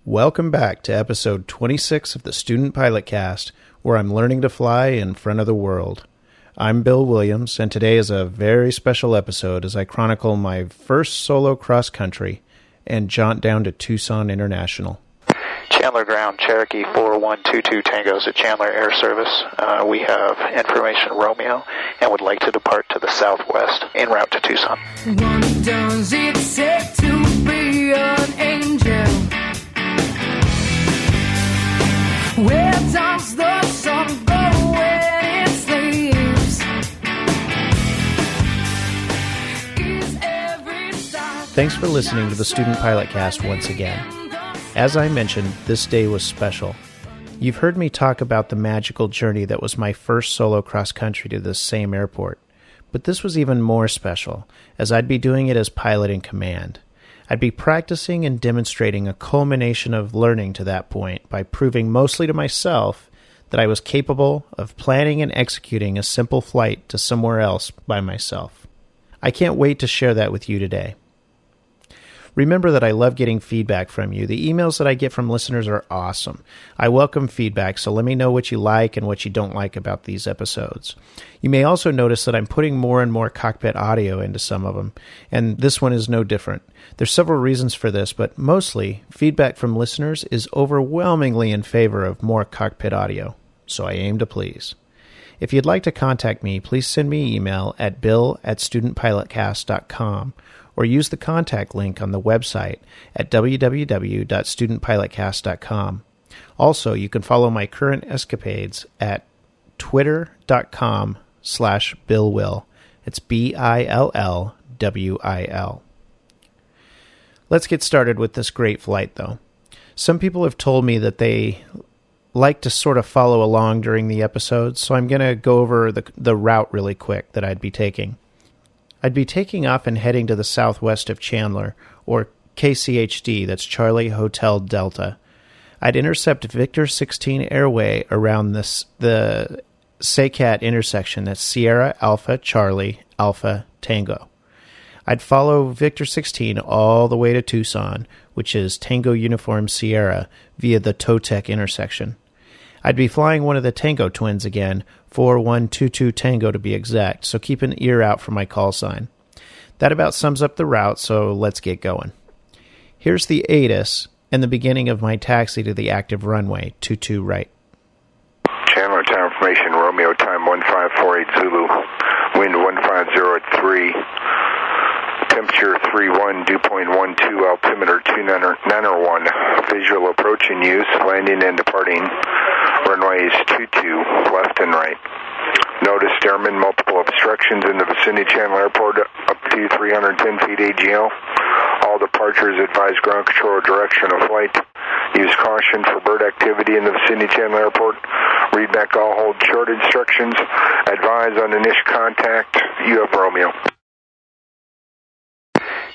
Welcome back to episode 26 of the Student Pilot Cast, where I'm learning to fly in front of the world. I'm Bill Williams, and today is a very special episode as I chronicle my first solo cross-country and jaunt down to Tucson International. Chandler ground, Cherokee 4122 Tangos at Chandler Air Service. We have information Romeo and would like to depart to the southwest en route to Tucson. One does it say to be an angel? Where does the sun go when it sleeps? Is every star... Thanks for listening to the Student Pilot Cast once again. As I mentioned, this day was special. You've heard me talk about the magical journey that was my first solo cross-country to this same airport, but this was even more special, as I'd be doing it as pilot in command. I'd be practicing and demonstrating a culmination of learning to that point by proving mostly to myself that I was capable of planning and executing a simple flight to somewhere else by myself. I can't wait to share that with you today. Remember that I love getting feedback from you. The emails that I get from listeners are awesome. I welcome feedback, so let me know what you like and what you don't like about these episodes. You may also notice that I'm putting more and more cockpit audio into some of them, and this one is no different. There's several reasons for this, but mostly, feedback from listeners is overwhelmingly in favor of more cockpit audio, so I aim to please. If you'd like to contact me, please send me an email at bill@studentpilotcast.com or use the contact link on the website at www.studentpilotcast.com. Also, you can follow my current escapades at twitter.com/BillWill. It's BILLWIL. Let's get started with this great flight, though. Some people have told me that they like to sort of follow along during the episodes, so I'm going to go over the route really quick that I'd be taking. I'd be taking off and heading to the southwest of Chandler, or KCHD, that's Charlie Hotel Delta. I'd intercept Victor 16 Airway around the SACAT intersection, that's Sierra Alpha Charlie Alpha Tango. I'd follow Victor 16 all the way to Tucson, which is Tango Uniform Sierra, via the Totec intersection. I'd be flying one of the Tango twins again, 4122 Tango to be exact, so keep an ear out for my call sign. That about sums up the route, so let's get going. Here's the ATIS and the beginning of my taxi to the active runway, 22 right. Chandler, tower information, Romeo, time 1548 Zulu, wind 150 at 3, temperature 31, dew point 12, altimeter 291, visual approach in use, landing and departing, runways 22, left and right. Notice airmen, multiple obstructions in the vicinity of Chandler Airport up to 310 feet AGL. All departures advise ground control direction of flight. Use caution for bird activity in the vicinity of Chandler Airport. Read back all hold short instructions. Advise on initial contact. You have Romeo.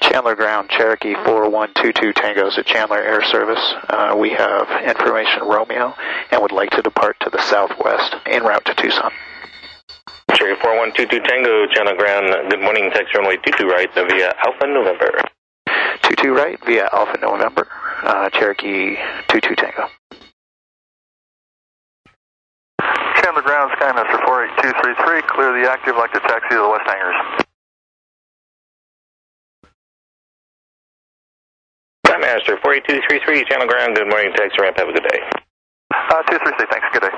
Chandler ground, Cherokee 4122 Tangos at Chandler Air Service. We have information Romeo and would like to depart to the southwest en route to Tucson. Cherokee 4122 Tango, Chandler ground, good morning, taxi runway 22 right via Alpha November. 22 right via Alpha November, Cherokee 22 Tango. Chandler ground, Skymaster 48233, clear the active, like to taxi to the west hangars. Skymaster 48233, Chandler ground, good morning, taxi ramp, have a good day. 236, thanks, good day.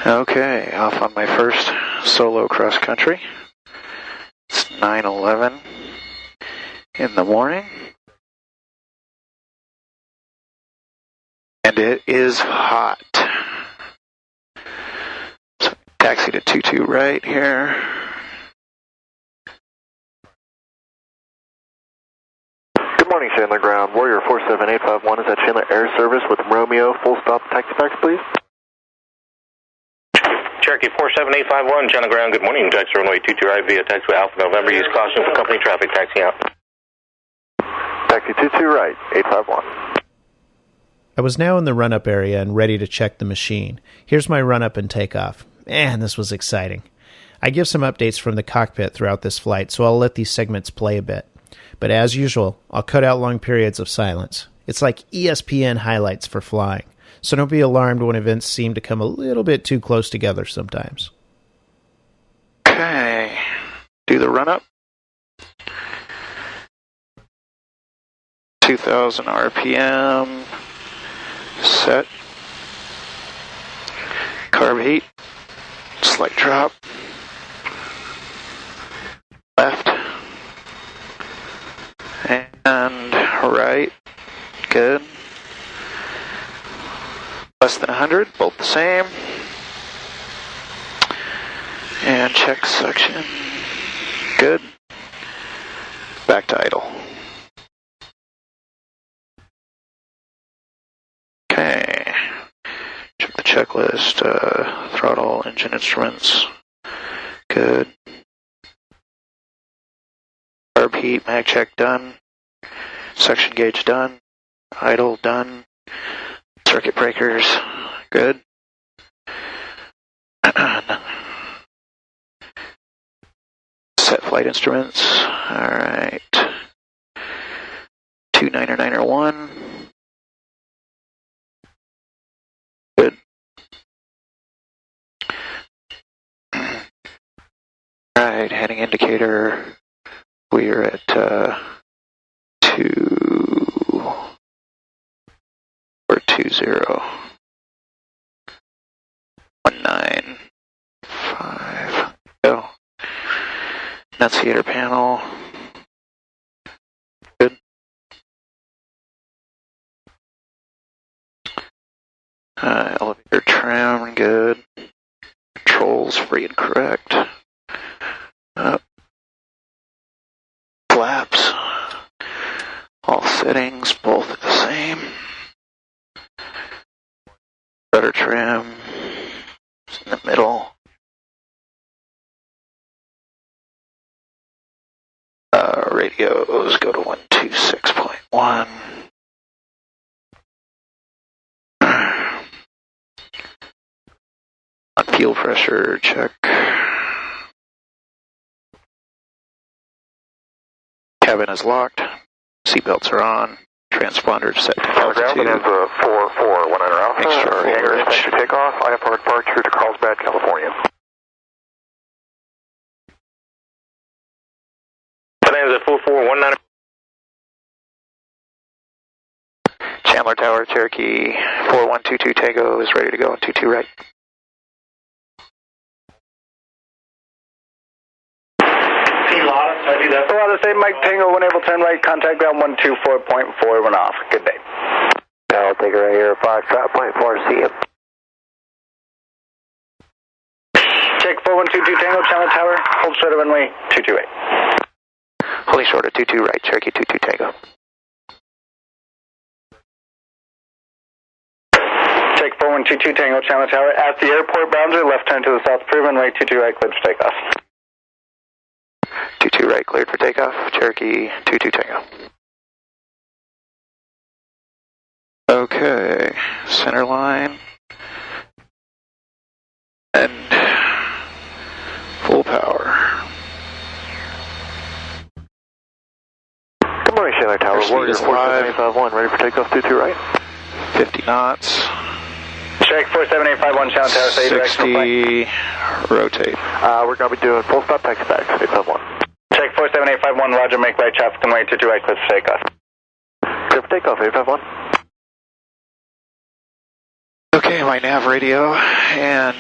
Okay, off on my first solo cross country. It's 9:11 in the morning. And it is hot. So taxi to 22 right here. Good morning, Chandler ground, Warrior 47851 is at Chandler Air Service with Romeo, full stop taxi packs, please. Cherokee 47851, Chandler ground, good morning, taxi runway 22 right via taxiway Alpha November, use caution for company traffic, taxi out. Taxi 22 right, 851. I was now in the run-up area and ready to check the machine. Here's my run-up and takeoff. Man, this was exciting. I give some updates from the cockpit throughout this flight, so I'll let these segments play a bit. But as usual, I'll cut out long periods of silence. It's like ESPN highlights for flying, so don't be alarmed when events seem to come a little bit too close together sometimes. Okay, do the run-up. 2,000 RPM, set. Carb heat, slight drop. Left. And right. Good. Less than 100, both the same. And check suction. Good. Back to idle. Okay. Check the checklist. Throttle, engine instruments. Good. Carb heat, mag check done. Suction gauge done. Idle done. Circuit breakers good. Set flight instruments. Alright. 29901. Good. Alright, heading indicator. We are at 195. Go. Enunciator panel. Good. Elevator trim. Good. Controls free and correct. Flaps. All settings, both are the same. Rudder trim is in the middle. Radios go to 126.1. On fuel pressure, check. Cabin is locked. Seatbelts are on. Transponder set to altitude. Ground is 4419 Alpha. Make sure Hangar is ready to take off. IFR departure to Carlsbad, California. That is 4419. Chandler Tower, Cherokee 4122 Tango is ready to go on 22 right. Say Mike Tango, 1 able 10 right, contact ground 124.4, one off. Good day. I'll take it right here, 5.4, see you. Check 4122 Tango, Chandler Tower, hold short of runway 228. Holding short of 22 right, Cherokee 22 Tango. Check 4122 Tango, Chandler Tower, at the airport boundary, left turn to the south, approved, runway 22 right, cleared for takeoff. 22 right, cleared for takeoff. Cherokee 22 Tango. Okay, center line. And full power. Good morning, Chandler Tower, Warrior 47851, ready for takeoff 22 right. 50 knots. Check 47851, Chandler Tower, say 60, rotate. We're going to be doing full stop taxi back, 851. Check 47851, roger, make right traffic and way 22 right, clear for takeoff. Clear for takeoff, 851. Okay, my nav radio and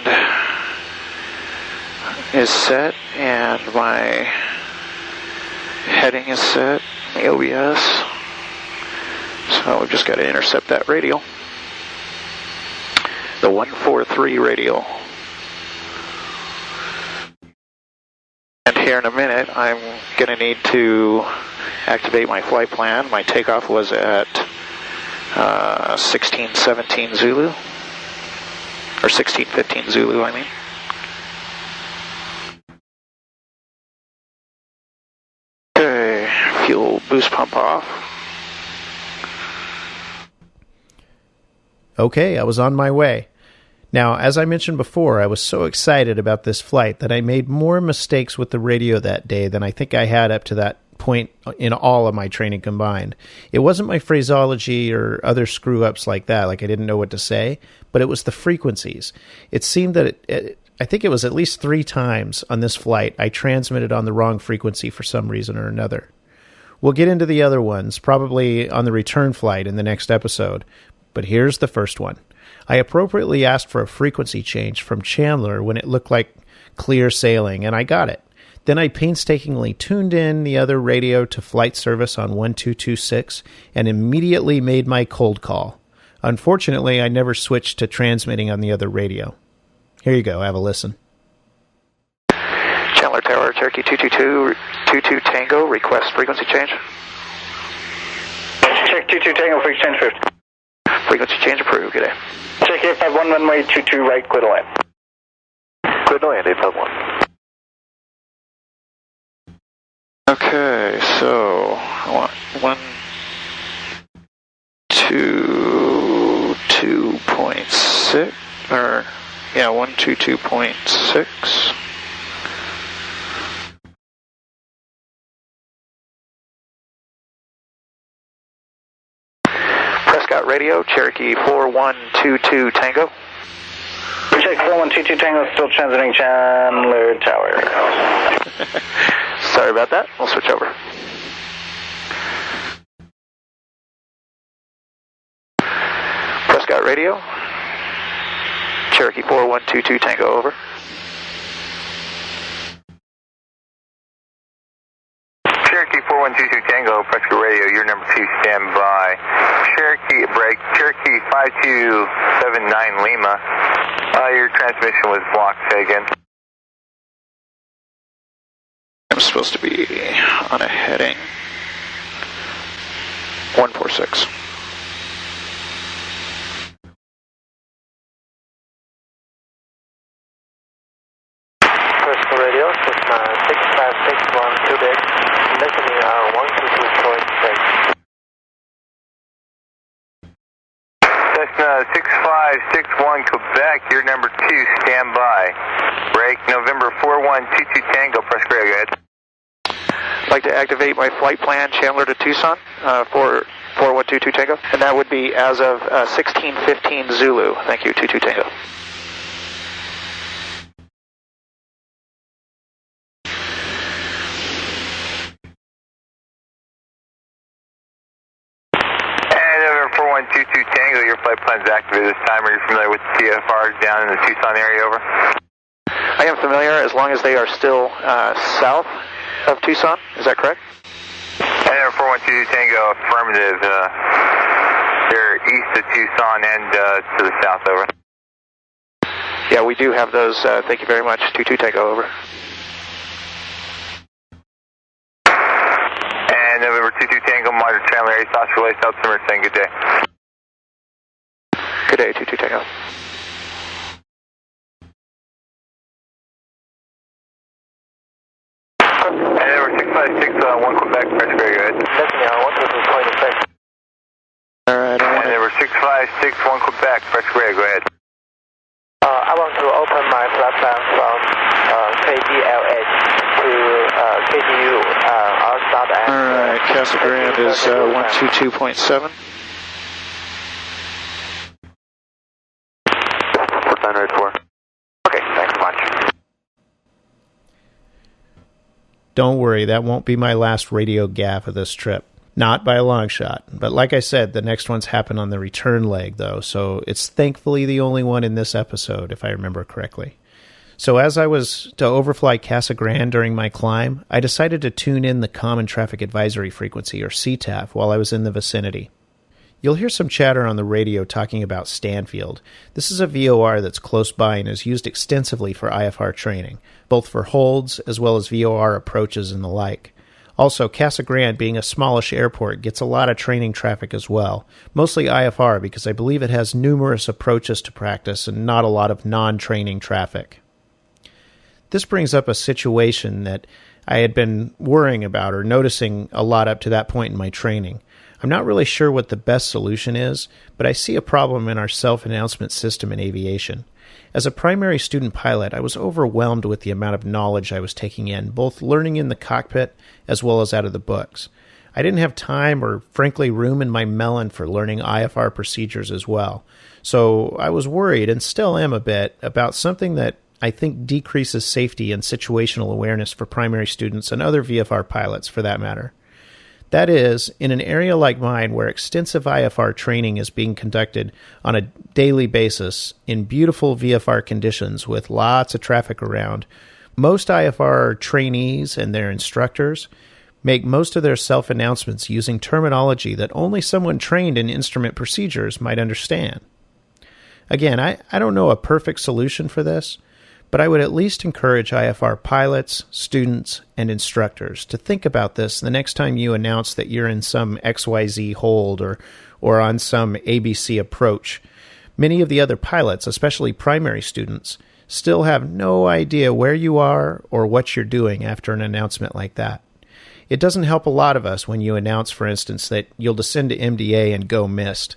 is set, and my heading is set, the OBS. So we've just got to intercept that radial. The 143 radial. And here in a minute, I'm going to need to activate my flight plan. My takeoff was at 1617 Zulu. Or 1615 Zulu, I mean. Okay, fuel boost pump off. Okay, I was on my way. Now, as I mentioned before, I was so excited about this flight that I made more mistakes with the radio that day than I think I had up to that point in all of my training combined. It wasn't my phraseology or other screw-ups like that, like I didn't know what to say, but it was the frequencies. It seemed that I think it was at least 3 times on this flight I transmitted on the wrong frequency for some reason or another. We'll get into the other ones, probably on the return flight in the next episode, but here's the first one. I appropriately asked for a frequency change from Chandler when it looked like clear sailing, and I got it. Then I painstakingly tuned in the other radio to flight service on 1226 and immediately made my cold call. Unfortunately, I never switched to transmitting on the other radio. Here you go, have a listen. Chandler Tower, Cherokee 222, 22 Tango, request frequency change. Check 22 Tango, frequency change 50. Frequency change approved, good day. Check 851, runway 22 right, clear to land. Clear to land, 851. Okay, so I want 122.6, or yeah, 122.6. Prescott Radio, Cherokee 4122 Tango. Check 4122 Tango, still transiting Chandler Tower. Sorry about that. We'll switch over. Prescott Radio, Cherokee 4122 Tango, over. Cherokee 4122 Tango, Prescott Radio, your number 2, stand by. Cherokee, break, Cherokee 5279 Lima. Your transmission was blocked, say again. I'm supposed to be on a heading 146. Prescott Radio, Cessna 6561 Quebec, listening on 122.6. Cessna 6561 Quebec, your number 2, stand by. Break, November 4122 Tango, Prescott Radio, go ahead. I'd like to activate my flight plan, Chandler to Tucson, for 4122 Tango, and that would be as of 1615 Zulu. Thank you, 22 Tango. And November 4122 Tango, your flight plan is activated this time. Are you familiar with the CFRs down in the Tucson area, over? I am familiar as long as they are still south of Tucson. Is that correct? And November 4122 Tango, affirmative. They're east of Tucson and to the south, over. Yeah, we do have those. Thank you very much. 22 Tango, over. And November 22 Tango, monitor Chandler area, South Relay, South Simmer, saying good day. Good day, 22 Tango. And November 656, 1 Quebec, Prescott Radio, go ahead. Listening on 122.6. All right, I want And November 6561 Quebec, Prescott Radio, go ahead. I want to open my flight plan from KDLH to KTUS. I'll start at... All right, Casa Grande is 122.7. Sign right 4. Okay, thanks so much. Don't worry, that won't be my last radio gaffe of this trip. Not by a long shot. But like I said, the next one's happened on the return leg, though, so it's thankfully the only one in this episode, if I remember correctly. So as I was to overfly Casa Grande during my climb, I decided to tune in the Common Traffic Advisory Frequency, or CTAF, while I was in the vicinity. You'll hear some chatter on the radio talking about Stanfield. This is a VOR that's close by and is used extensively for IFR training, both for holds as well as VOR approaches and the like. Also, Casa Grande, being a smallish airport, gets a lot of training traffic as well, mostly IFR because I believe it has numerous approaches to practice and not a lot of non-training traffic. This brings up a situation that I had been worrying about or noticing a lot up to that point in my training. I'm not really sure what the best solution is, but I see a problem in our self-announcement system in aviation. As a primary student pilot, I was overwhelmed with the amount of knowledge I was taking in, both learning in the cockpit as well as out of the books. I didn't have time or, frankly, room in my melon for learning IFR procedures as well. So I was worried, and still am a bit, about something that I think decreases safety and situational awareness for primary students and other VFR pilots, for that matter. That is, in an area like mine where extensive IFR training is being conducted on a daily basis in beautiful VFR conditions with lots of traffic around, most IFR trainees and their instructors make most of their self-announcements using terminology that only someone trained in instrument procedures might understand. Again, I don't know a perfect solution for this, but I would at least encourage IFR pilots, students, and instructors to think about this the next time you announce that you're in some XYZ hold or on some ABC approach. Many of the other pilots, especially primary students, still have no idea where you are or what you're doing after an announcement like that. It doesn't help a lot of us when you announce, for instance, that you'll descend to MDA and go missed.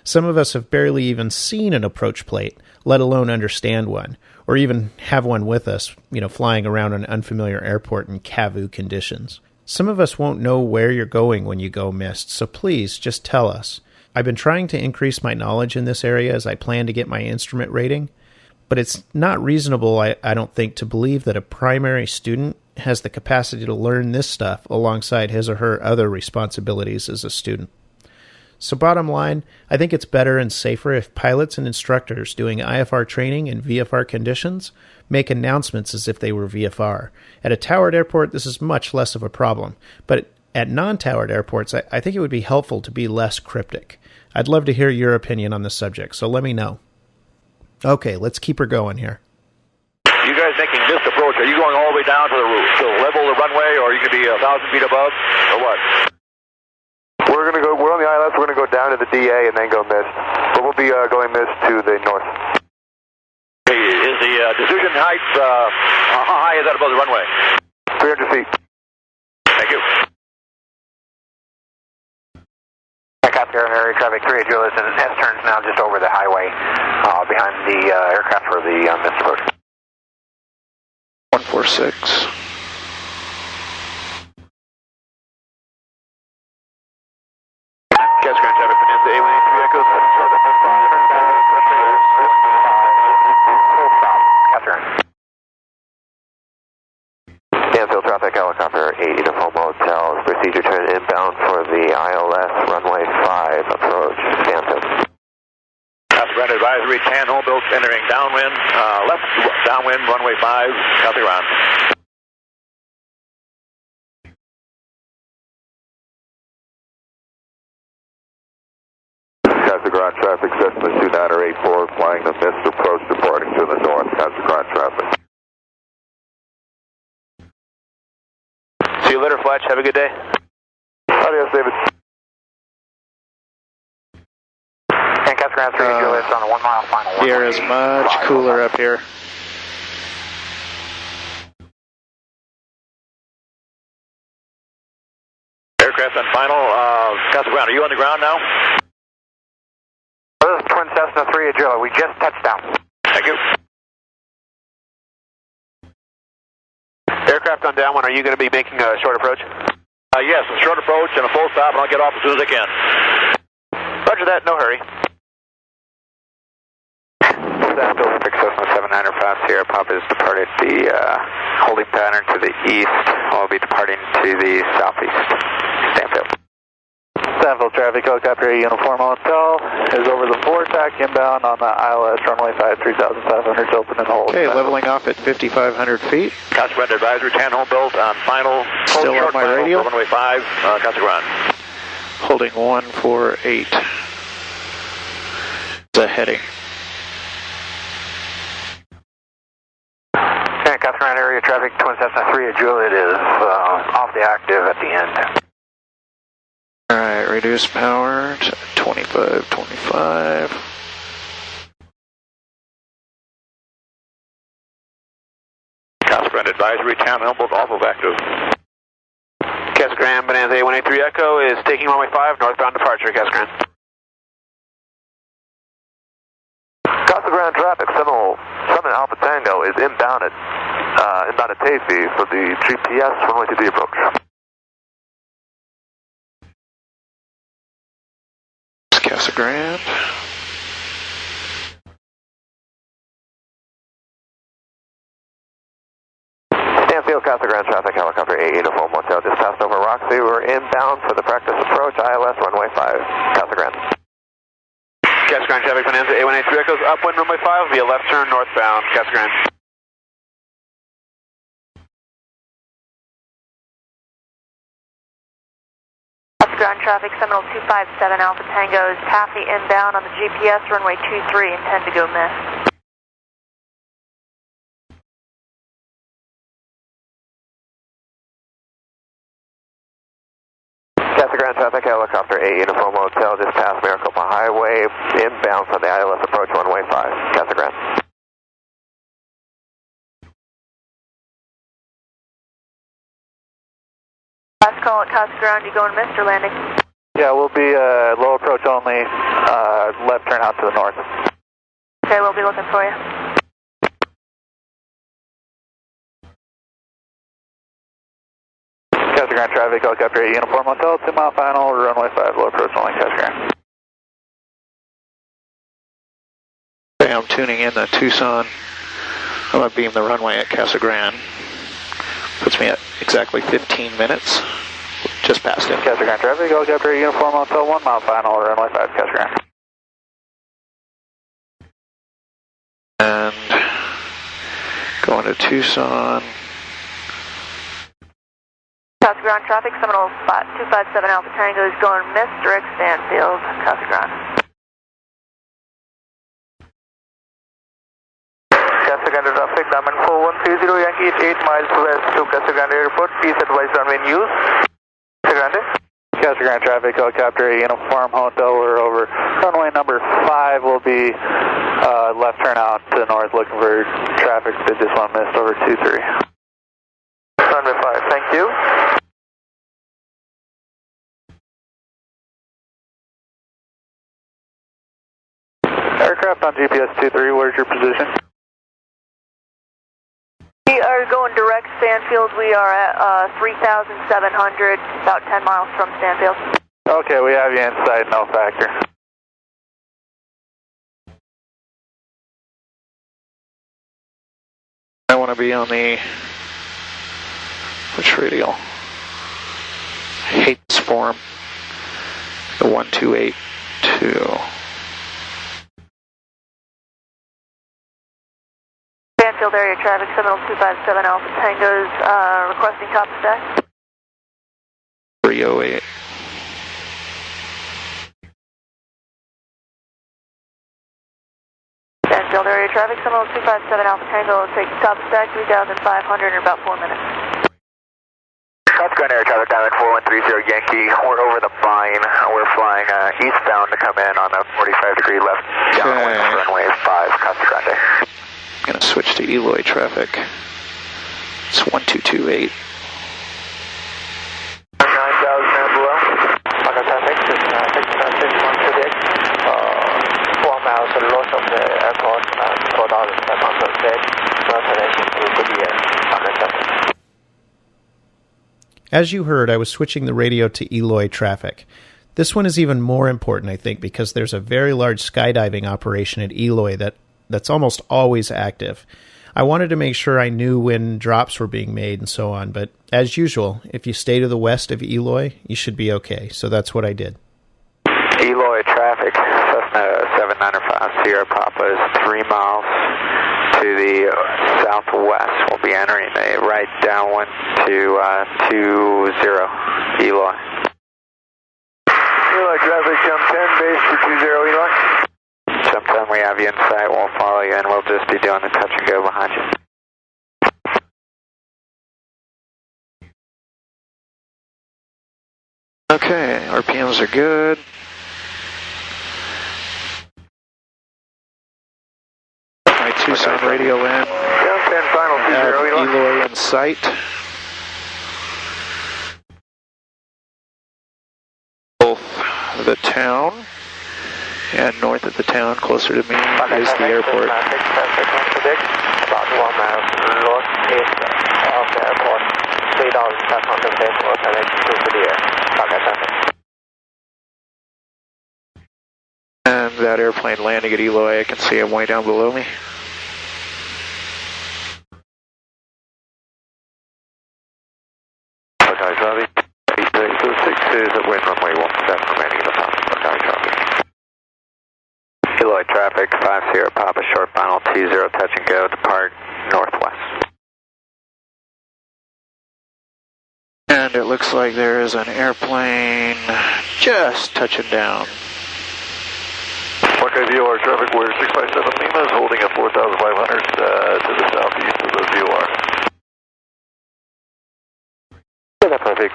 Some of us have barely even seen an approach plate, let alone understand one, or even have one with us, flying around an unfamiliar airport in CAVU conditions. Some of us won't know where you're going when you go missed, so please just tell us. I've been trying to increase my knowledge in this area as I plan to get my instrument rating, but it's not reasonable, I don't think, to believe that a primary student has the capacity to learn this stuff alongside his or her other responsibilities as a student. So bottom line, I think it's better and safer if pilots and instructors doing IFR training in VFR conditions make announcements as if they were VFR. At a towered airport, this is much less of a problem, but at non-towered airports, I think it would be helpful to be less cryptic. I'd love to hear your opinion on the subject, so let me know. Okay, let's keep her going here. You guys making this approach, are you going all the way down to the level of the runway, or are you going to be 1,000 feet above, or what? We're on the ILS, we're going to go down to the DA and then go mist. But we'll be going mist to the north. Hey, is the decision height, how high is that above the runway? 300 feet. Thank you. Copy area traffic 3 Julius, and S turns now just over the highway behind the aircraft for the mist approach. 146. Catch ground traffic, Bonanza A183 Echo, 7 short, Full stop. Catcher. Danville traffic, helicopter 8 Uniform Hotel, procedure turn inbound for the ILS, runway 5, approach, Stanton. Copy ground advisory, Tan home built entering downwind, left downwind, runway 5, copy ground. Castle Ground traffic, Cessna 2984, flying the mist approach, departing to the north, Castle Ground traffic. See you later, Fletch. Have a good day. Adios, David. And Castle Ground 3 Julius on a 1 mile final. The air is much cooler up here. Aircraft on final, Castle Ground. Are you on the ground now? This is Twin Cessna 3 Julius. We just touched down. Thank you. Aircraft on downwind, are you going to be making a short approach? Yes, a short approach and a full stop, and I'll get off as soon as I can. Roger that, no hurry. Pacific Cessna 79er fast here. Pop has departed the holding pattern to the east. I'll be departing to the southeast. Stanfield. Stanfield traffic, helicopter Uniform Hotel is over the FORTAC inbound on the ILS runway 5, 3,500 open and hold. Okay, leveling off at 5,500 feet. Castle Ground advisory, Tan home built on final. Still on my radio. Runway 5, Castle Ground. Holding 148. The heading. Castle Ground area traffic, Twin Cessna 3 Juliet is off the active at the end. Alright, reduce power to 25. Castle Ground advisory, Town Humboldt, off of active. Castle Ground, Bonanza A183 Echo is taking runway 5, northbound departure, Castle Ground. Castle Casa Grande traffic, 7 Alpha Tango is inbound at Tafey for the GPS runway 23 approach. Casa Grande. Stanfield, Casa Grande traffic, helicopter A Uniform Hotel just passed over Roxy. We're inbound for the practice approach, ILS runway 5, Casa Grande. Casa Grande traffic, Bonanza A183 Echoes, upwind runway 5 via left turn northbound, Casa Grande. Casa Grande traffic, Seminole 257 Alpha Tango is Taffy inbound on the GPS runway 23, intend to go miss. Casa Grande traffic, helicopter A Uniform Hotel just past Maricopa Highway, inbound from the ILS approach runway 5, Casa Grande. Last call at Casa Grande, you going missed or landing? Yeah, we'll be low approach only, left turn out to the north. Okay, we'll be looking for you. Casa Grande traffic, helicopter 8 Uniform Hotel, 2 mile final, runway 5, low approach only, Casa Grande. Okay, I'm tuning in to Tucson. I'm going to beam the runway at Casa Grande. Puts me at exactly 15 minutes. Just passed it. Casa Grande traffic, helicopter 8 Uniform Hotel, 1 mile final, runway 5, Casa Grande. And going to Tucson. Casa Grande traffic, Seminole 257 Alpha Tango is going miss, direct Stanfield, Casa Grande. Casa Grande traffic, Diamond 4130 Yankee, 8 miles west to Casa Grande Airport. Please advise runway news. Casa Grande. Casa Grande traffic, helicopter 8 Uniform Hotel, we're over runway number 5, will be left turn out to the north looking for traffic that just went missed over 23. Runway 5, thank you. Aircraft on GPS 23, where's your position? We are going direct Stanfield. We are at 3,700, about 10 miles from Stanfield. Okay, we have you inside, no factor. I want to be on the, which radial? Hates form. The 1282. Stanfield area traffic, Seminole 257 Alpha Tango's requesting top stack. 308. Stanfield area traffic, Seminole 257 Alpha Tango will take top stack 3,500 in about 4 minutes. Casa Grande air traffic, Diamond 4130 Yankee. We're over the vine. We're flying eastbound to come in on a 45-degree left downwind runway 5, Casa Grande. I'm going to switch to Eloy traffic. It's 1228. 9,000 and below. Maka traffic, 66128. 4 miles north of the airport, 4,500 feet. Destination to Goodyear. Maka traffic. As you heard, I was switching the radio to Eloy traffic. This one is even more important, I think, because there's a very large skydiving operation at Eloy that's almost always active. I wanted to make sure I knew when drops were being made and so on, but as usual, if you stay to the west of Eloy, you should be okay, so that's what I did. Eloy traffic, Cessna 7905 Sierra Papa is 3 miles to the southwest. We'll be entering a right downwind to 20 Eloy. Eloy traffic, jump 10, base for 20 Eloy. Sometime we have you in sight, we'll follow you and we'll just be doing the touch and go behind you. Okay, RPMs are good. My Tucson radio in. Jump 10, final 20 Eloy. Eloy in sight. Both the town And north of the town, closer to me, is the airport. About 1 mile northeast of the airport. 3,500 feet for direction to the air. And that airplane landing at Eloy, I can see him way down below me. Okay, Charlie. 826 is at wind runway 17 remaining in the path. Okay, Charlie. Eloy traffic, 50 Papa short final 20, touch and go, depart northwest. And it looks like there is an airplane just touching down. Okay, VOR traffic, we're 657 Lima is holding at 4,500 to the southeast of the VOR. Traffic,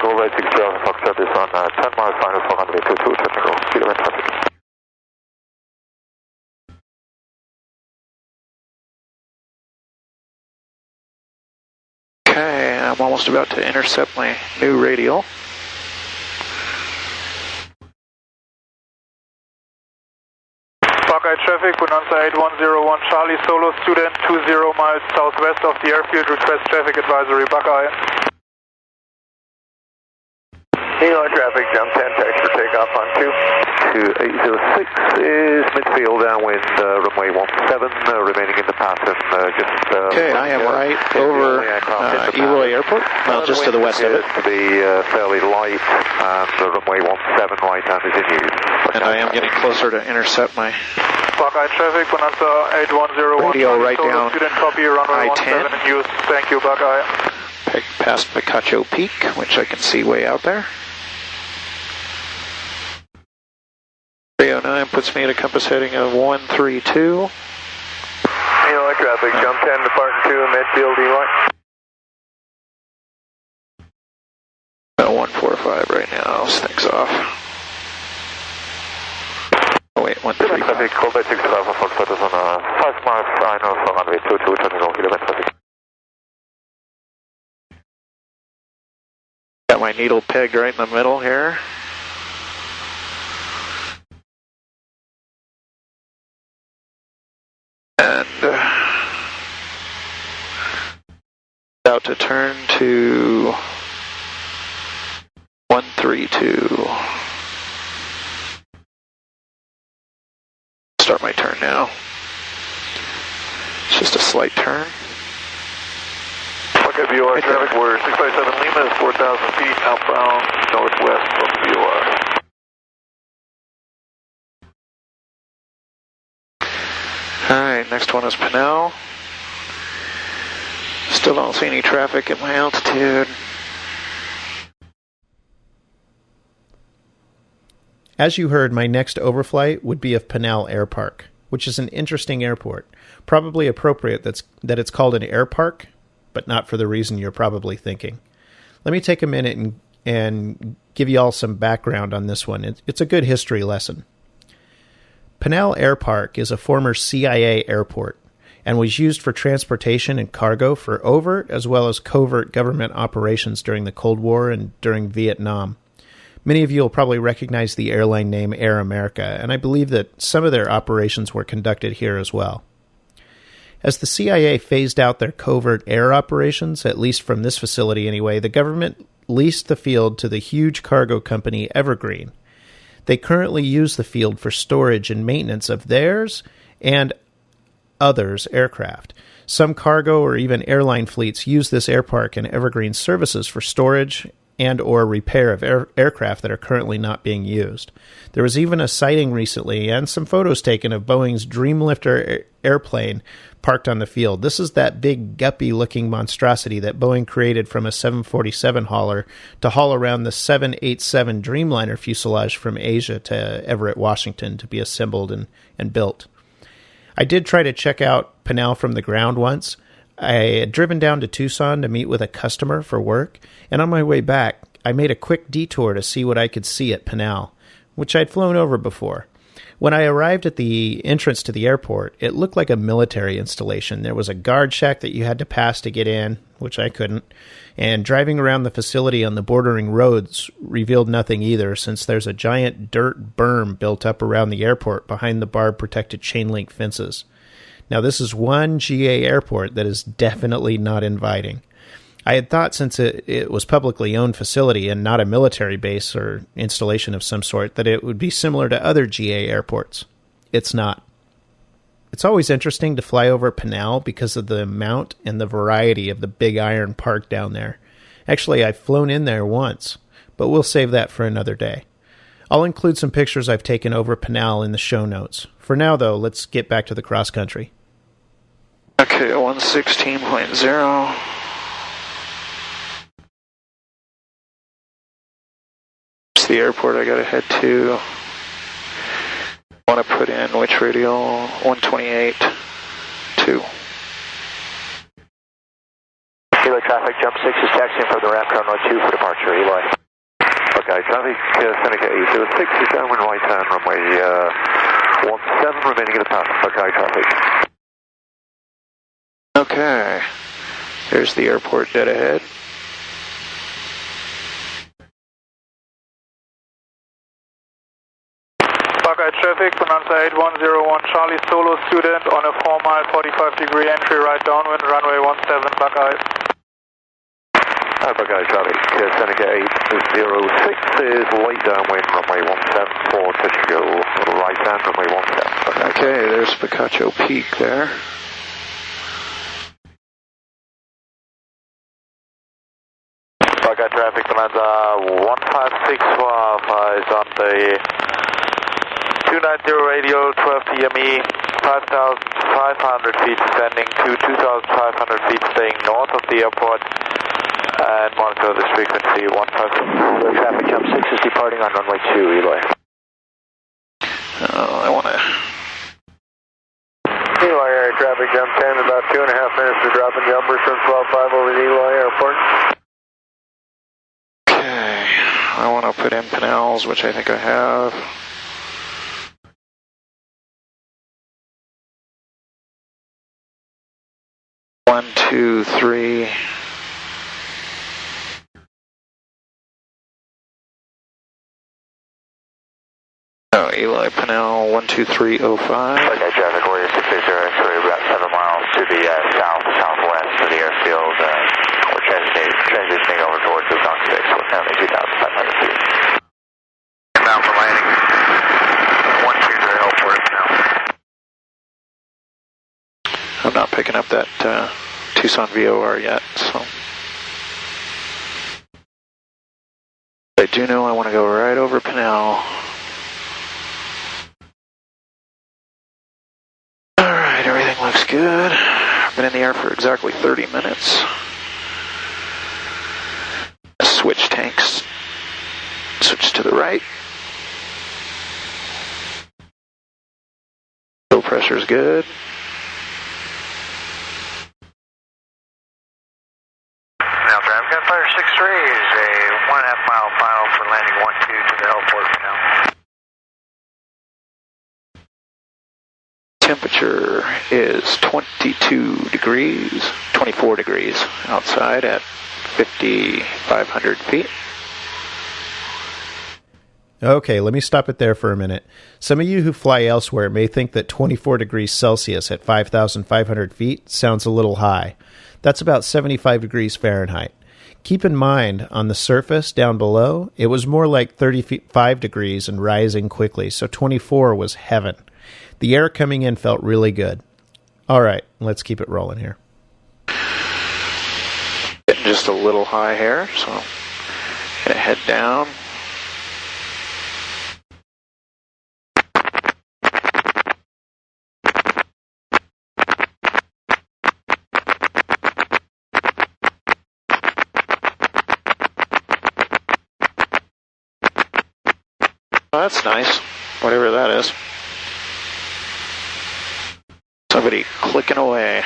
go right 6000 Fox service on 10 miles final 422, touch and go, kilometer traffic. Okay, I'm almost about to intercept my new radial. Hawkeye traffic, Bonanza 8101 Charlie, solo student 20 miles southwest of the airfield, request traffic advisory, Buckeye. Eloy traffic, jump 10, taxi for takeoff on 2806 is midfield downwind, runway 17, remaining in the path and just... Okay, I am right over Eloy Airport, well, just to the west of it. To be fairly light, and the runway 17 right hand is in use. And I am getting closer to intercept my Buckeye traffic, Bonanza 8101 radio right down student copy, runway I-10. 17 in use. Thank you, Buckeye. Past Picacho Peak, which I can see way out there. 309 puts me at a compass heading of 132. Eloy traffic, jump 10, departing 2, midfield Eloy. 145 right now, this thing's off. Oh wait, 135. Traffic, call by 6000 Fox Status on 5 miles final for runway 22, touch and go, kilometer traffic. Got my needle pegged right in the middle here. And about to turn to 132. Start my turn now. It's just a slight turn. Okay, VOR traffic, we're 657 Lima is 4,000 feet outbound northwest from VOR. Alright, next one is Pinal. Still don't see any traffic at my altitude. As you heard, my next overflight would be of Pinal Airpark, which is an interesting airport. Probably appropriate that it's called an airpark, but not for the reason you're probably thinking. Let me take a minute and give you all some background on this one. It's a good history lesson. Pinal Airpark is a former CIA airport and was used for transportation and cargo for overt as well as covert government operations during the Cold War and during Vietnam. Many of you will probably recognize the airline name Air America, and I believe that some of their operations were conducted here as well. As the CIA phased out their covert air operations, at least from this facility anyway, the government leased the field to the huge cargo company Evergreen. They currently use the field for storage and maintenance of theirs and others' aircraft. Some cargo or even airline fleets use this airpark and Evergreen services for storage and or repair of aircraft that are currently not being used. There was even a sighting recently and some photos taken of Boeing's Dreamlifter airplane parked on the field. This is that big guppy-looking monstrosity that Boeing created from a 747 hauler to haul around the 787 Dreamliner fuselage from Asia to Everett, Washington to be assembled and built. I did try to check out Pinal from the ground once. I had driven down to Tucson to meet with a customer for work, and on my way back, I made a quick detour to see what I could see at Pinal, which I'd flown over before. When I arrived at the entrance to the airport, it looked like a military installation. There was a guard shack that you had to pass to get in, which I couldn't, and driving around the facility on the bordering roads revealed nothing either, since there's a giant dirt berm built up around the airport behind the barb-protected chain-link fences. Now, this is one GA airport that is definitely not inviting. I had thought, since it was publicly owned facility and not a military base or installation of some sort, that it would be similar to other GA airports. It's not. It's always interesting to fly over Pinal because of the amount and the variety of the big iron park down there. Actually, I've flown in there once, but we'll save that for another day. I'll include some pictures I've taken over Pinal in the show notes. For now, though, let's get back to the cross country. Okay, 116.0. It's the airport I gotta head to. I want to put in which radial? 128.2. Eloy traffic, jump 6 is taxiing from the ramp runway 2 for departure, Eloy. Okay, traffic, Seneca 806 is downwind right hand runway 17, remaining in the path. Okay, traffic. Okay, there's the airport dead ahead. Buckeye traffic, Bonanza 8101 Charlie, solo student on a 4-mile 45-degree entry right downwind, runway 17, Buckeye. Buckeye traffic, Seneca 806 is late downwind, runway 17 for touch and go, right hand, runway 17. Okay, there's Picacho Peak there. Buckeye traffic, Bonanza 156 is on the 290 radial, 12 TME, 5,500 feet descending to 2,500 feet staying north of the airport, and monitor this frequency 156. Traffic jump 6 is departing on runway 2, Eloy. I want to... Eloy Air traffic jump 10, about 2.5 minutes to drop and jumpers from 12.5 over the Eloy Airport. Okay, I want to put in Pinals, which I think I have. One, two, three. Oh, Eli Pinal 12305. Okay, traffic Warrior 680, X-ray about 7 miles to the southwest of the airfield. We're transitioning over towards Tucson 6. We're currently 2,500 feet. Inbound for landing. 120 airport now. I'm not picking up that Tucson VOR yet, so. I do know I want to go right over Pinal. Alright, everything looks good. I've been in the air for exactly 30 minutes. Switch tanks. Switch to the right. Low pressure's good. Now, Trav, got Fire 63 is a 1.5 mile final for landing 12 to the airport for now. Temperature is 22 degrees, 24 degrees outside at 5,500 feet. Okay, let me stop it there for a minute. Some of you who fly elsewhere may think that 24 degrees Celsius at 5,500 feet sounds a little high. That's about 75 degrees Fahrenheit. Keep in mind, on the surface down below, it was more like 35 degrees and rising quickly, so 24 was heaven. The air coming in felt really good. All right, let's keep it rolling here. Getting just a little high here, so gonna head down. Oh, that's nice, whatever that is. Somebody clicking away.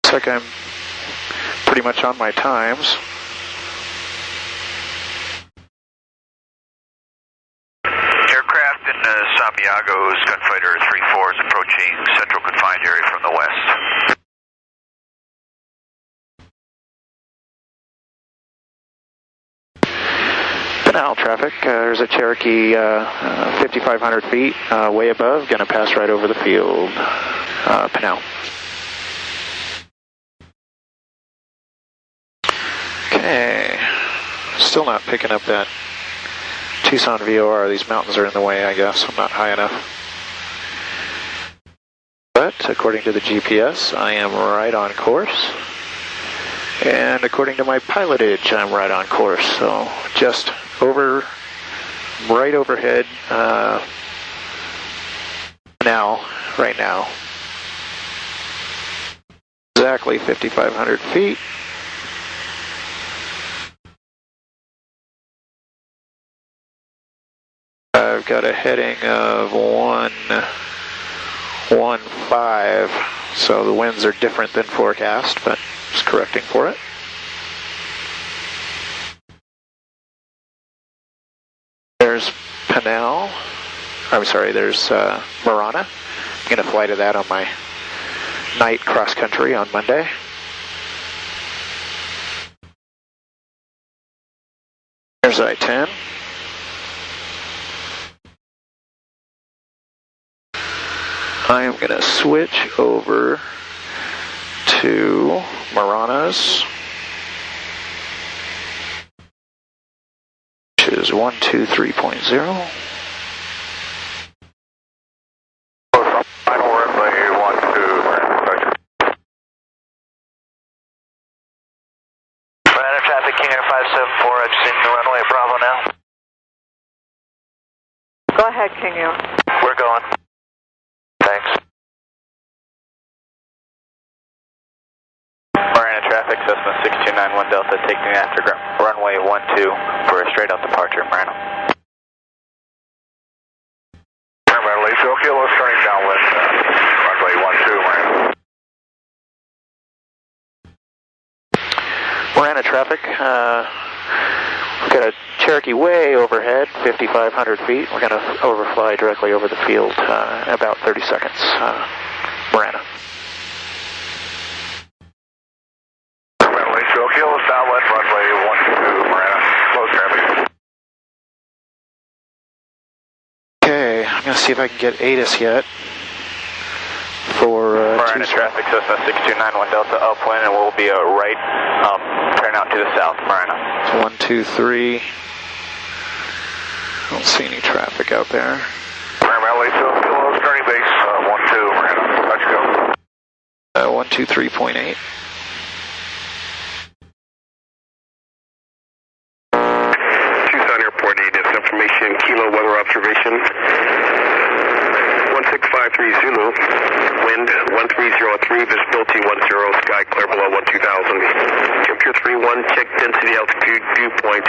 Looks like I'm pretty much on my times. Chicago's Gunfighter 3-4 is approaching central confined area from the west. Pinal traffic, there's a Cherokee 5,500 feet way above, going to pass right over the field. Pinal. Okay, still not picking up that Tucson VOR. These mountains are in the way, I guess. I'm not high enough. But according to the GPS, I am right on course. And according to my pilotage, I'm right on course. So just right overhead right now. Exactly 5,500 feet. I've got a heading of 115, so the winds are different than forecast, but just correcting for it. There's Pinal. I'm sorry, there's Marana. I'm going to fly to that on my night cross country on Monday. There's I-10. I am going to switch over to Marana's, which is 123.0. Final runway 12. Marana traffic, King Air 574, exiting the runway Bravo now. Go ahead, King Air. We're going. Thanks. Marana traffic, Cessna 6291 Delta, taking after runway 12 for a straight out departure, Marana. Marana, Lisa, okay, let's turning downwind, runway 12, Marana. Marana traffic, we've got a Cherokee way overhead, 5,500 feet. We're going to overfly directly over the field in about 30 seconds. Marana. Marana, Lisa, okay, let's downwind, runway 12, Marana. Close traffic. Okay, I'm going to see if I can get ATIS yet. For Marana traffic, Cessna 6291 Delta, upwind, and we'll be a right turn out to the south, Marana. 1, 2, 3. I don't see any traffic out there. Marana, Lisa, close turning base, 12, Marana. Let's go. 123.8. Tucson Airport, ATIS information, Kilo weather observation. 1653 Zulu, wind 1303, visibility 10, sky clear below 12,000. Temperature 31, check density altitude, dew point 13,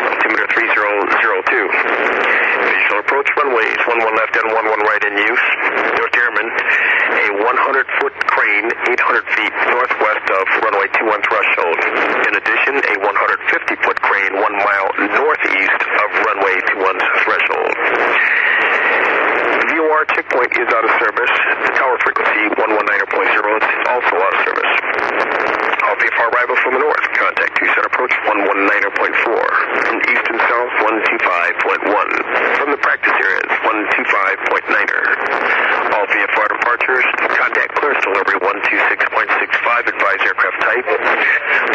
altimeter 3002. Visual approach runways 11 left and 11 right in use. North Airman, a 100-foot crane 800 feet northwest of runway 21 threshold. In addition, a 150-foot crane 1 mile northeast of runway 21's threshold. VOR checkpoint is out of service. The tower frequency 119.0 is also out of service. All VFR arrival from the north. Contact Tucson approach 119.4. From east and south 125.1. From the practice areas 125.9er. All VFR departures. Contact clearance delivery 126.65. Advise aircraft type.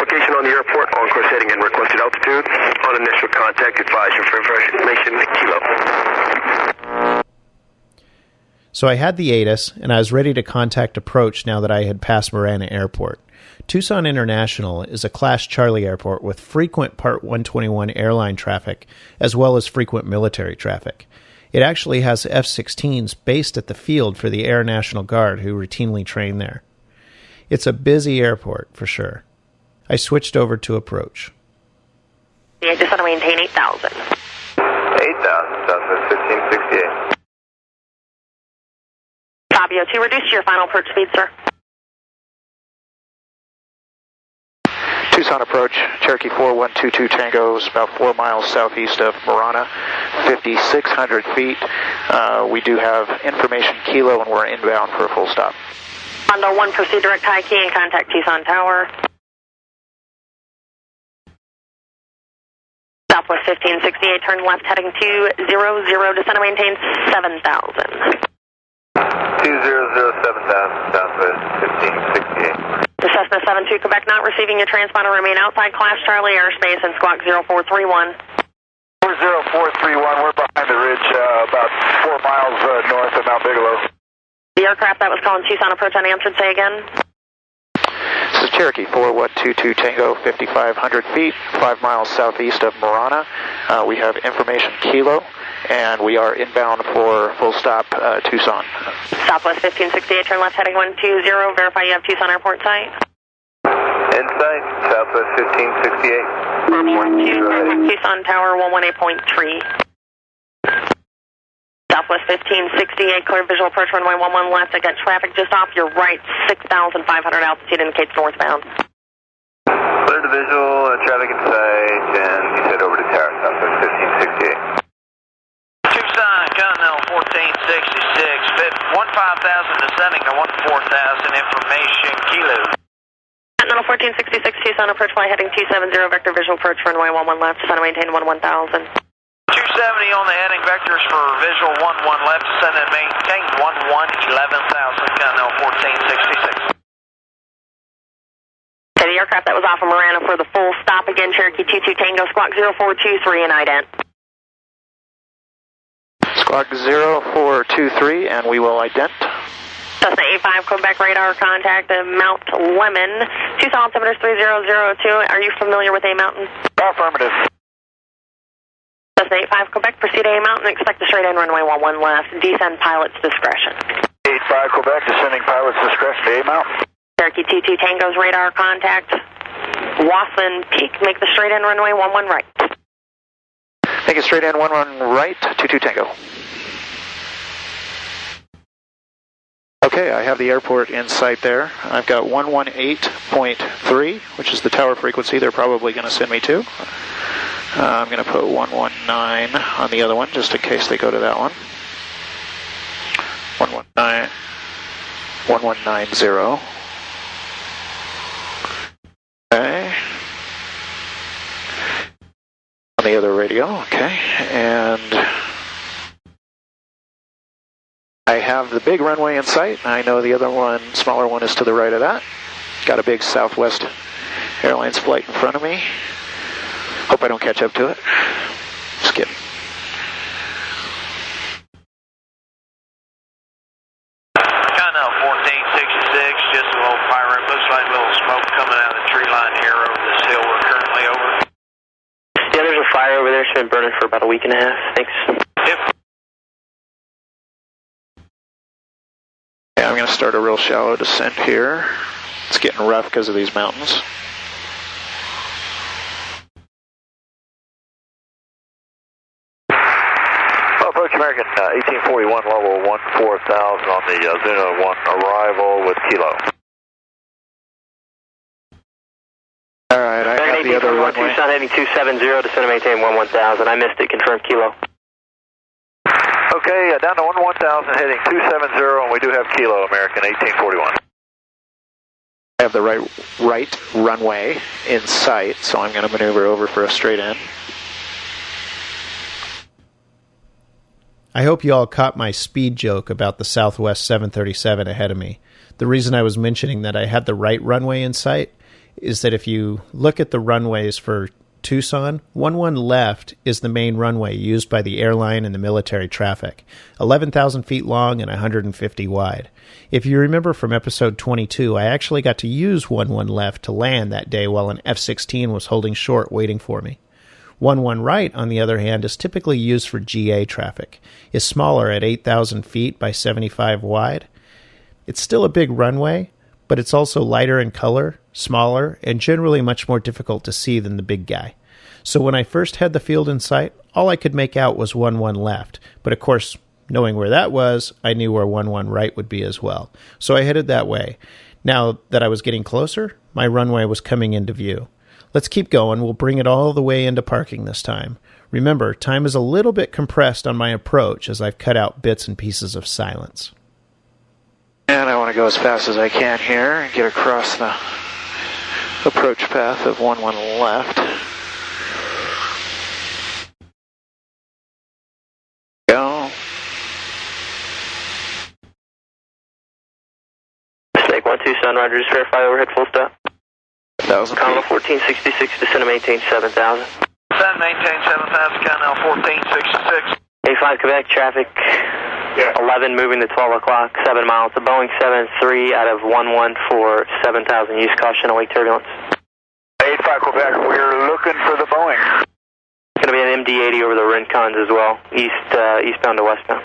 Location on the airport. On course heading and requested altitude. On initial contact, advise your information. Kilo. So I had the ATIS, and I was ready to contact approach now that I had passed Marana Airport. Tucson International is a Class Charlie airport with frequent Part 121 airline traffic, as well as frequent military traffic. It actually has F-16s based at the field for the Air National Guard who routinely train there. It's a busy airport, for sure. I switched over to approach. I just want to maintain 8,000. 8,000, Cessna 1568. Fabio, to reduce your final approach speed, sir. Tucson approach, Cherokee 4122 Tango is about 4 miles southeast of Marana, 5,600 feet. We do have information kilo, and we're inbound for a full stop. Hondo 1, proceed direct high key and contact Tucson Tower. Southwest 1568, turn left heading 200, descend and maintain 7,000. 200, 7,000, Southwest 1568. The Cessna 72 Quebec not receiving your transponder, remain outside Class Charlie airspace and squawk 0431. 0431, we're behind the ridge, about 4 miles north of Mount Bigelow. The aircraft that was calling Tucson approach unanswered, say again. This is Cherokee 4122 Tango, 5,500 feet, 5 miles southeast of Marana. We have information kilo, and we are inbound for full stop Tucson. Southwest 1568, turn left heading 120, verify you have Tucson Airport site. Insight, Southwest 1568. Tucson Tower 118.3. Southwest 1568, clear visual approach runway 11 left. I got traffic just off your right, 6,500 altitude indicates northbound. Clear to visual, traffic in sight, and you head over to tower, Southwest 1568. Tucson, Continental 1466, 15,000 descending to 14,000, information kilo. Continental 1466, Tucson approach flight heading 270, vector visual approach runway 11 left, descend and maintain 11,000. 270 on the heading vectors for visual 11 left, descend and maintain 11,000, Continental 1466. Okay, the aircraft that was off of Marana for the full stop again, Cherokee 22 Tango, squawk 0423 and ident. Squawk 0423, and we will ident. Cessna 85 Quebec radar contact Mount Lemon, Tucson altimeter 3002. Are you familiar with A Mountain? Affirmative. Cessna 85 Quebec, proceed A Mountain, expect a straight in runway 11 left, descend pilot's discretion. 85 Quebec, descending pilot's discretion to A Mountain. Cherokee 22 Tango's radar contact Wasson Peak, make the straight in runway 11 right. Make it straight in 11 right, 22 Tango. Okay, I have the airport in sight there. I've got 118.3, which is the tower frequency they're probably going to send me to. I'm going to put 119 on the other one, just in case they go to that one. 1190. Okay. On the other radio, okay. And I have the big runway in sight. I know the other one, smaller one, is to the right of that. Got a big Southwest Airlines flight in front of me. Hope I don't catch up to it. Just kidding. Continental 1466, just a little pirate. Looks like a little smoke coming out of the tree line here over this hill we're currently over. Yeah, there's a fire over there. It's been burning for about a week and a half. Thanks. Yep. Yeah, I'm going to start a real shallow descent here. It's getting rough because of these mountains. Approach American 1841, level 14,000 on the Zuna 1 arrival with kilo. Alright, I have the other runway. Tucson heading 270, descend and maintain 11,000. I missed it, confirm kilo. Okay, down to 11,000, heading 270, and we do have kilo, American 1841. I have the right runway in sight, so I'm going to maneuver over for a straight in. I hope you all caught my speed joke about the Southwest 737 ahead of me. The reason I was mentioning that I had the right runway in sight is that if you look at the runways for Tucson, 11 left is the main runway used by the airline and the military traffic, 11,000 feet long and 150 wide. If you remember from episode 22, I actually got to use 11 left to land that day while an F-16 was holding short waiting for me. 11 right, on the other hand, is typically used for GA traffic. It's smaller at 8,000 feet by 75 wide. It's still a big runway, but it's also lighter in color, smaller, and generally much more difficult to see than the big guy. So when I first had the field in sight, all I could make out was 11 left. But of course, knowing where that was, I knew where 11 right would be as well. So I headed that way. Now that I was getting closer, my runway was coming into view. Let's keep going. We'll bring it all the way into parking this time. Remember, time is a little bit compressed on my approach as I've cut out bits and pieces of silence. And I want to go as fast as I can here and get across the approach path of 11 left. Go. Snake 1 Tucson, Roger, just verify overhead full stop. 1,000 Continental 1466, descend to maintain 7,000. Descend, maintain 7,000, Continental 1466. A5 Quebec, traffic 11 moving to 12 o'clock, 7 miles. The Boeing 73 out of 11 for 7,000. Use caution, awake turbulence. 85 Quebec, we're looking for the Boeing. It's going to be an MD-80 over the Rincons as well, eastbound to westbound.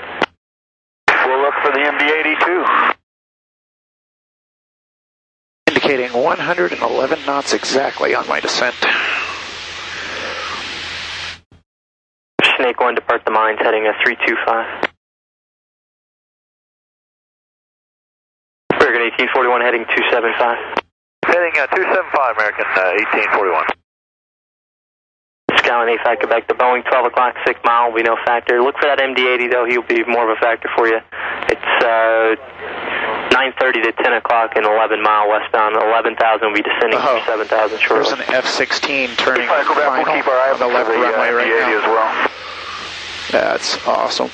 We'll look for the MD-80 too. Indicating 111 knots exactly on my descent. Snake 1, depart the mines, heading a 325. American 1841, heading 275. Heading 275, American 1841. Skyline A5 Quebec, the Boeing 12 o'clock, 6 mile, will be no factor. Look for that MD-80 though, he'll be more of a factor for you. It's 9:30 to 10 o'clock and 11 mile westbound. 11,000 will be descending from 7,000 shortly. There's an F-16 turning Quebec, final we'll keep our eye on the left runway right now. as well. That's awesome.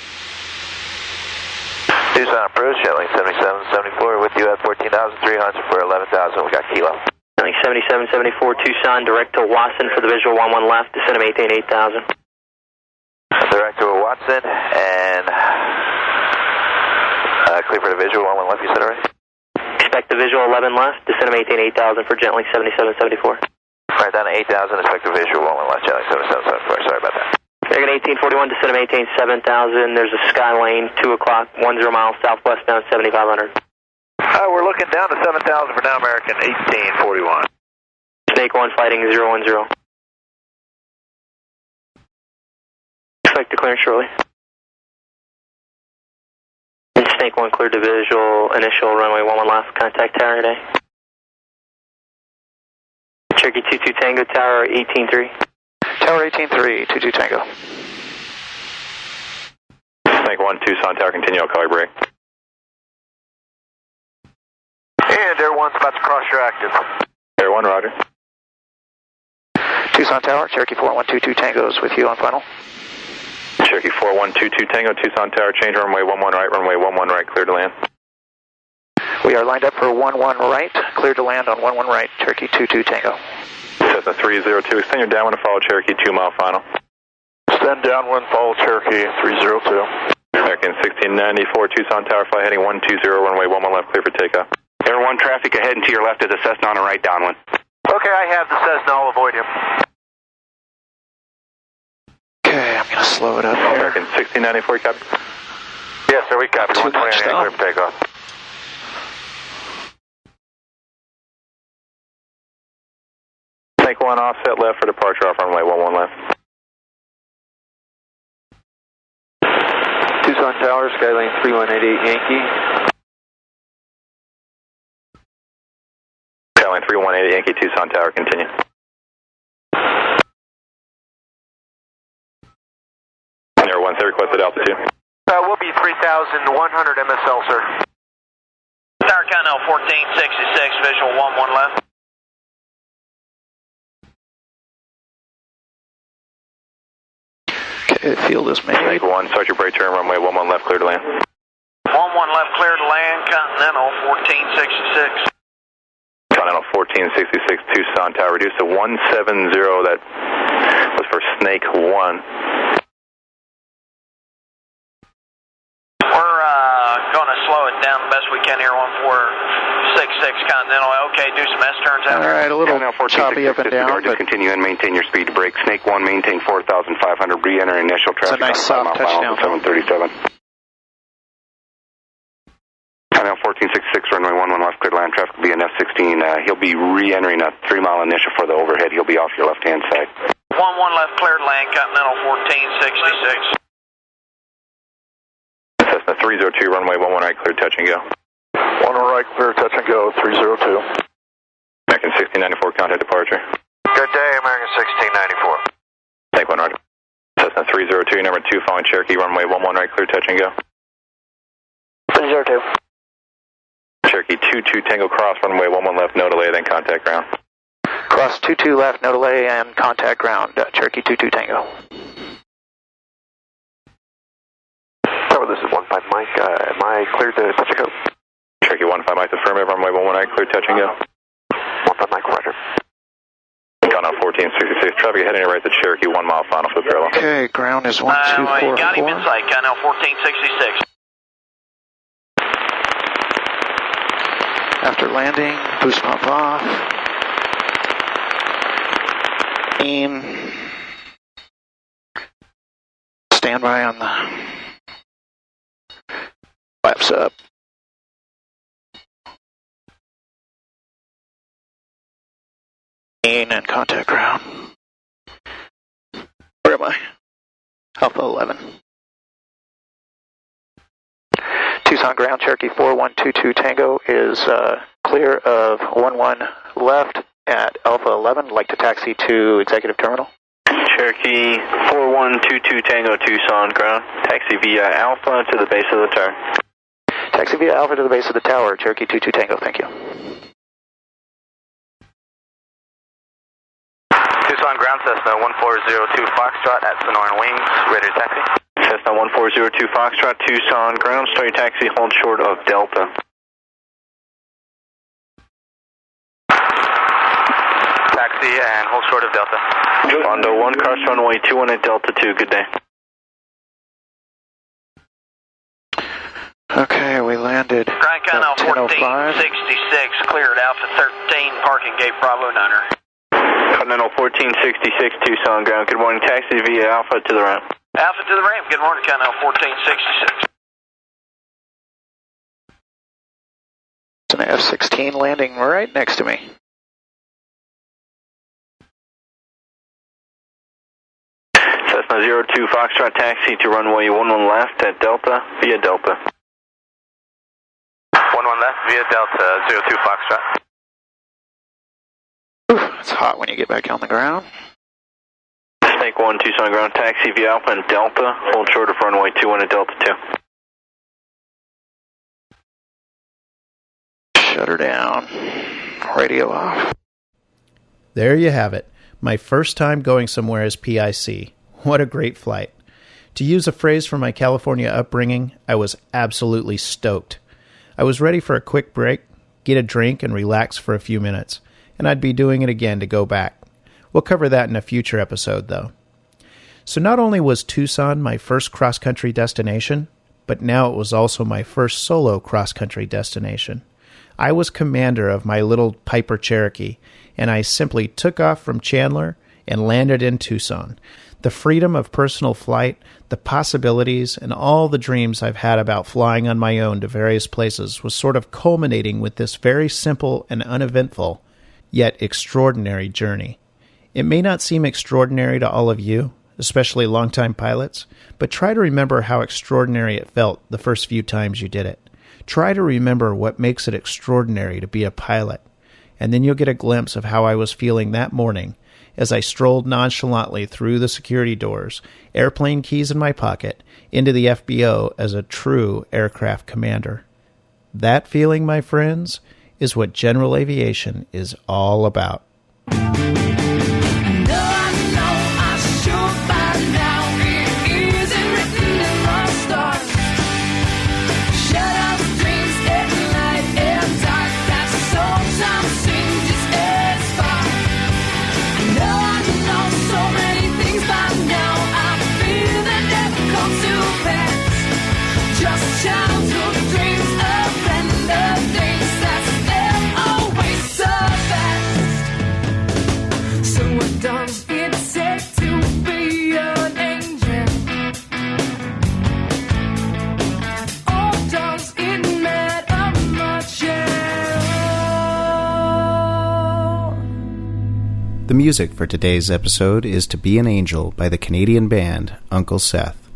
Tucson approach, Chandler 7774 with you at 14,300 for 11,000. We got kilo. 7774 Tucson, direct to Watson for the visual 11 left, descend to maintain 8,000. Direct to Watson and clear for the visual 11 left, you said already? Expect the visual 11 left, descend to maintain 8,000 for gently 7774. Right down to 8,000, expect the visual 11 left, gently 7774. Sorry about that. American 1841, descend to maintain 7,000. There's a sky lane, 2 o'clock, 10 miles southwestbound, 7,500. We're looking down to 7,000 for now, American 1841. Snake 1 fighting 010. Expect to clearance shortly. And Snake 1 cleared to visual, initial runway 11 left, contact tower today. Cherokee 22 Tango, tower 18-3. Tower 18-3, 22 Tango. Snake 1, Tucson Tower, continue, I'll call you break. And Air 1's about to cross your active. Air 1, roger. Tucson Tower, Cherokee 4122 Tango is with you on final. Cherokee 4122 Tango, Tucson Tower, change runway 11 right, runway 11 right, clear to land. We are lined up for 11 right, clear to land on 11 right, Cherokee 22 Tango. Cessna 302, extend your downwind and follow Cherokee 2 mile final. Extend downwind, follow Cherokee 302. American 1694, Tucson Tower, fly heading 120, runway 11 left, clear for takeoff. Air 1 traffic ahead and to your left is a Cessna on a right downwind. Okay, I have the Cessna, I'll avoid him. Okay, I'm going to slow it up here. American 1694, copy. Yes, sir, we copy. 120, clear for takeoff. Snake 1 offset left for departure off runway 11 left. Tucson Tower, Skyline 3188 Yankee. Skyline 3188 Yankee, Tucson Tower, continue. Air 1, say requested altitude. We'll be 3,100 MSL, sir. Tower Continental 1466, visual 11 left. Okay, field is made. Snake 1, start your brake turn, runway 11 left, clear to land. 11 left, clear to land, Continental 1466. Continental 1466, Tucson Tower, reduced to 170, that was for Snake 1. We're going to slow it down the best we can here, 1466 Continental. Okay, do some S-turns out there. All right, a little choppy up and down. Just continue and maintain your speed to brake. Snake 1, maintain 4,500, re-enter initial traffic. It's a nice soft touchdown. 737. Continental 1466, runway 11 left, clear to land. Traffic will be an F-16. He'll be re-entering a 3-mile initial for the overhead. He'll be off your left-hand side. 11 left, clear to land, Continental 1466. Cessna 302, runway 11 right, clear touch and go. 1 right, clear touch and go, 302. American 1694, contact departure. Good day, American 1694. Take 1 roger. Cessna 302, number 2, following Cherokee, runway 11 right, clear, touch and go. 302. Cherokee 22 Tango cross, runway 11 left, no delay, then contact ground. Cross 22 left, no delay, and contact ground. Cherokee 22 Tango. Tower, this is 15 Mike. Am I cleared to touch and go? Cherokee 15 Mike, affirmative, runway 11 right, clear, touch and go. 15 Mike, roger. Gone on 1466, traffic heading to right to Cherokee, 1 mile final for the parallel. Okay, ground is 1244. Got him in sight, Canal 1466. After landing, boost pump off. Aim. Standby on the flaps up. And contact ground. Where am I? Alpha 11. Tucson ground, Cherokee 4122 Tango is clear of 11 left at Alpha 11. Like to taxi to Executive Terminal. Cherokee 4122 Tango, Tucson ground. Taxi via Alpha to the base of the tower. Taxi via Alpha to the base of the tower, Cherokee 22 Tango, thank you. Tucson ground, Cessna 1402 Foxtrot at Sonoran Wings, ready to taxi. Cessna 1402 Foxtrot, Tucson ground, start your taxi, hold short of Delta. Taxi and hold short of Delta. Rondo 1, cross runway 21 at Delta 2, good day. Okay, we landed. Grand Canal 1466, cleared Alpha 13, parking gate Bravo Niner. Continental 1466 Tucson ground, good morning, taxi via Alpha to the ramp. Alpha to the ramp, good morning, Canal 1466. It's an F-16 landing right next to me. Cessna 02 Foxtrot taxi to runway 11 left at Delta via Delta. 11 left via Delta 02 Foxtrot. It's hot when you get back on the ground. Snake 1 Tucson ground, taxi via Alpha and Delta, hold short of runway 21 at Delta 2. Shut her down. Radio off. There you have it. My first time going somewhere as PIC. What a great flight. To use a phrase from my California upbringing, I was absolutely stoked. I was ready for a quick break, get a drink, and relax for a few minutes. And I'd be doing it again to go back. We'll cover that in a future episode, though. So not only was Tucson my first cross-country destination, but now it was also my first solo cross-country destination. I was commander of my little Piper Cherokee, and I simply took off from Chandler and landed in Tucson. The freedom of personal flight, the possibilities, and all the dreams I've had about flying on my own to various places was sort of culminating with this very simple and uneventful, yet extraordinary journey. It may not seem extraordinary to all of you, especially longtime pilots, but try to remember how extraordinary it felt the first few times you did it. Try to remember what makes it extraordinary to be a pilot, and then you'll get a glimpse of how I was feeling that morning as I strolled nonchalantly through the security doors, airplane keys in my pocket, into the FBO as a true aircraft commander. That feeling, my friends, is what general aviation is all about. The music for today's episode is To Be an Angel by the Canadian band Uncle Seth.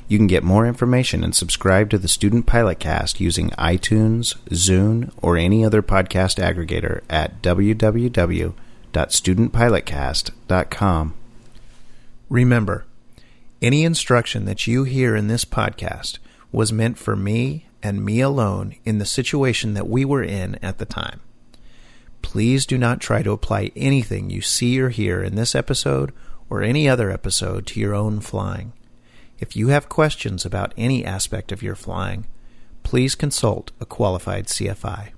You can get more information and subscribe to the Student Pilot Cast using iTunes, Zune, or any other podcast aggregator at www.studentpilotcast.com. www.studentpilotcast.com. Remember, any instruction that you hear in this podcast was meant for me and me alone in the situation that we were in at the time. Please do not try to apply anything you see or hear in this episode or any other episode to your own flying. If you have questions about any aspect of your flying, please consult a qualified CFI.